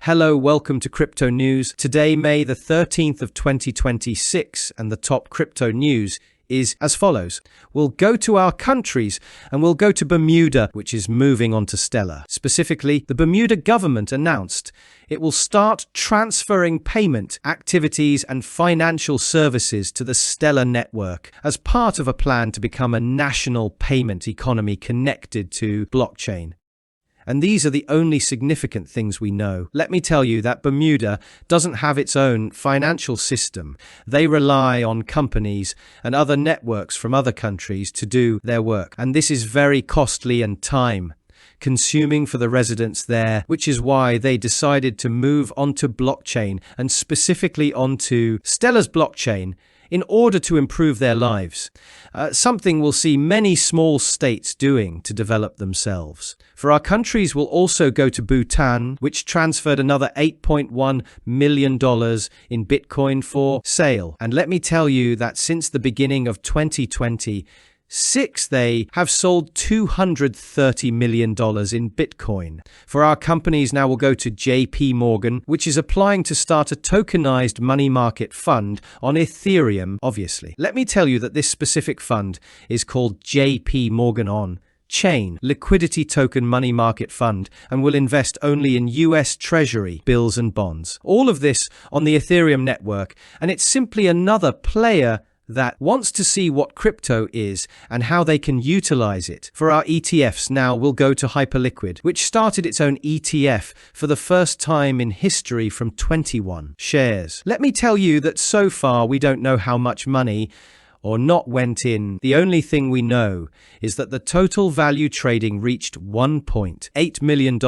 Hello, welcome to Crypto News. Today, May the 13th of 2026, and the top crypto news is as follows. We'll go to our countries and we'll go to Bermuda, which is moving on to Stellar. Specifically, the Bermuda government announced it will start transferring payment activities and financial services to the Stellar network as part of a plan to become a national payment economy connected to blockchain. And these are the only significant things we know. Let me tell you that Bermuda doesn't have its own financial system. They rely on companies and other networks from other countries to do their work. And this is very costly and time-consuming for the residents there, which is why they decided to move onto blockchain and specifically onto Stellar's blockchain in order to improve their lives. Something we'll see many small states doing to develop themselves. For our countries, we'll also go to Bhutan, which transferred another $8.1 million in Bitcoin for sale. And let me tell you that since the beginning of 2026, they have sold $230 million in Bitcoin. For our companies, now we'll go to JPMorgan, which is applying to start a tokenized money market fund on Ethereum, obviously. Let me tell you that this specific fund is called JPMorgan on Chain Liquidity Token Money Market Fund and will invest only in US treasury bills and bonds. All of this on the Ethereum network, and it's simply another player that wants to see what crypto is and how they can utilize it. For our ETFs, now we'll go to Hyperliquid, which started its own ETF for the first time in history from 21 shares. Let me tell you that so far we don't know how much money or not went in. The only thing we know is that the total value trading reached $1.8 million,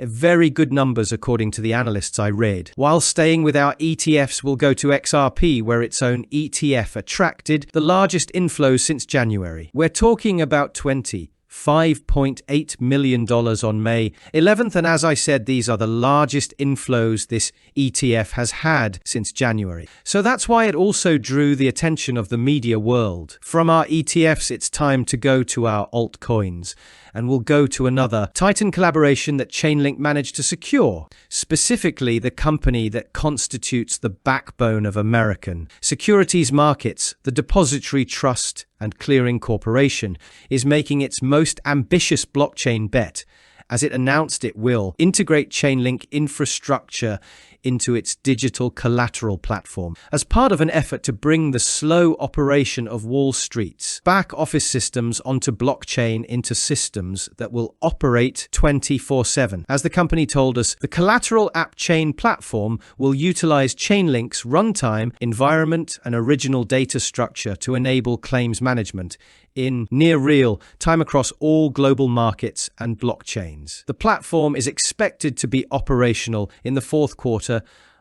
very good numbers according to the analysts I read. While staying with our ETFs, we'll go to XRP, where its own ETF attracted the largest inflows since January. We're talking about $5.8 million on May 11th, and as I said, these are the largest inflows this ETF has had since January. So that's why it also drew the attention of the media world. From our ETFs, it's time to go to our altcoins, and we'll go to another Titan collaboration that Chainlink managed to secure, specifically the company that constitutes the backbone of American securities markets. The Depository Trust and Clearing Corporation is making its most ambitious blockchain bet, as it announced it will integrate Chainlink infrastructure into its digital collateral platform as part of an effort to bring the slow operation of Wall Street's back-office systems onto blockchain into systems that will operate 24/7. As the company told us, the collateral app chain platform will utilize Chainlink's runtime environment and original data structure to enable claims management in near real time across all global markets and blockchains. The platform is expected to be operational in the fourth quarter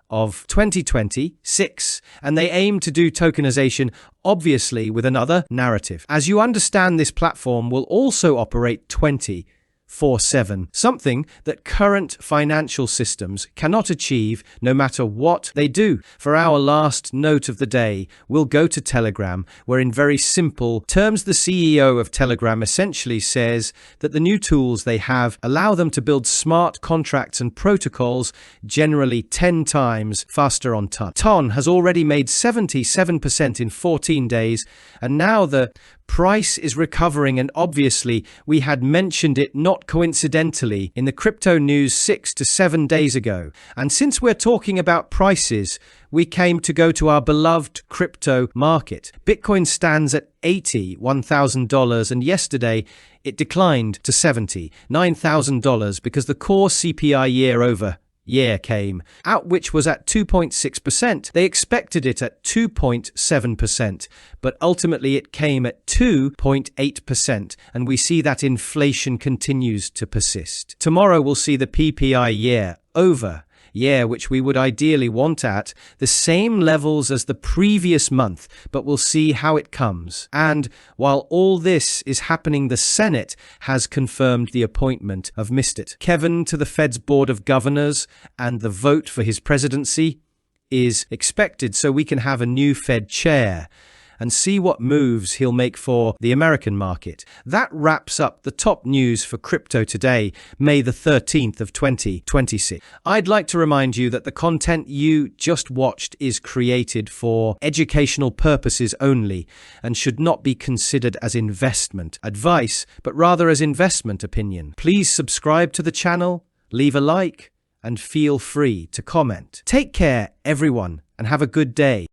of 2026, and they aim to do tokenization, obviously with another narrative. As you understand, this platform will also operate 24/7, something that current financial systems cannot achieve no matter what they do. For our last note of the day, we'll go to Telegram, where in very simple terms, the CEO of Telegram essentially says that the new tools they have allow them to build smart contracts and protocols generally 10 times faster on Ton. Ton has already made 77% in 14 days, and now the price is recovering, and obviously we had mentioned it not coincidentally in the crypto news 6 to 7 days ago. And since we're talking about prices, we came to go to our beloved crypto market. Bitcoin stands at $81,000, and yesterday it declined to $79,000 because the core CPI year-over-year came out, which was at 2.6%. They expected it at 2.7%, but ultimately it came at 2.8%, and we see that inflation continues to persist. Tomorrow we'll see the PPI year-over-year, which we would ideally want at the same levels as the previous month, but we'll see how it comes. And while all this is happening, the Senate has confirmed the appointment of Mr. Kevin to the Fed's Board of Governors, and the vote for his presidency is expected, so we can have a new Fed chair. and see what moves he'll make for the American market. That wraps up the top news for crypto today, May the 13th of 2026. I'd like to remind you that the content you just watched is created for educational purposes only and should not be considered as investment advice, but rather as investment opinion. Please subscribe to the channel, leave a like, and feel free to comment. Take care, everyone, and have a good day.